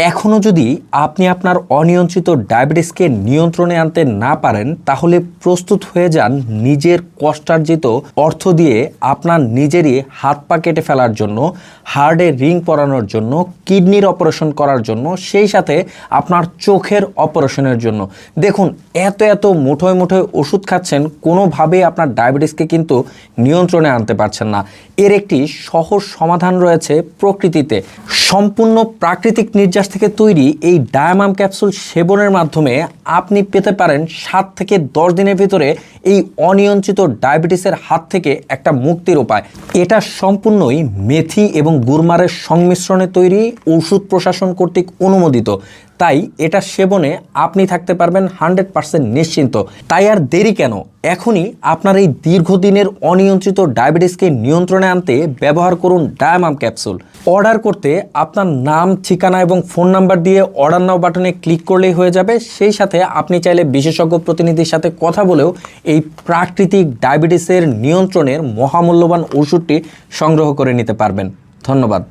এখনও যদি আপনি আপনার অনিয়ন্ত্রিত ডায়াবেটিসকে নিয়ন্ত্রণে আনতে না পারেন, তাহলে প্রস্তুত হয়ে যান নিজের কষ্টার্জিত অর্থ দিয়ে আপনার নিজেরই হাত পা কেটে ফেলার জন্য, হার্টে রিং পরানোর জন্য, কিডনির অপারেশন করার জন্য, সেই সাথে আপনার চোখের অপারেশনের জন্য। দেখুন, এত মুঠোয় মুঠোয় ওষুধ খাচ্ছেন, কোনোভাবেই আপনার ডায়াবেটিসকে কিন্তু নিয়ন্ত্রণে আনতে পারছেন না। এর একটি সহজ সমাধান রয়েছে প্রকৃতিতে। সম্পূর্ণ প্রাকৃতিক নির্যাস থেকে তৈরি এই ডায়ামাম ক্যাপসুল সেবনের মাধ্যমে আপনি পেতে পারেন 7 থেকে 10 দিনের ভিতরে এই অনিয়ন্ত্রিত ডায়াবেটিসের হাত থেকে একটা মুক্তির উপায়। এটা সম্পূর্ণই মেথি এবং গুড়মারের সংমিশ্রণে তৈরি, ওষুধ প্রশাসন কর্তৃক অনুমোদিত। তাই এটা সেবনে আপনি থাকতে পারবেন 100% নিশ্চিন্ত। তাই আর দেরি কেন? এখনই আপনার এই দীর্ঘদিনের অনিয়ন্ত্রিত ডায়াবেটিসকে নিয়ন্ত্রণে আনতে ব্যবহার করুন ডায়ামাম ক্যাপসুল। অর্ডার করতে আপনার নাম, ঠিকানা এবং ফোন নাম্বার দিয়ে অর্ডার নাও বাটনে ক্লিক করলেই হয়ে যাবে। সেই সাথে আপনি চাইলে বিশেষজ্ঞ প্রতিনিধির সাথে কথা বলেও এই প্রাকৃতিক ডায়াবেটিসের নিয়ন্ত্রণের মহামূল্যবান ওষুধটি সংগ্রহ করে নিতে পারবেন। ধন্যবাদ।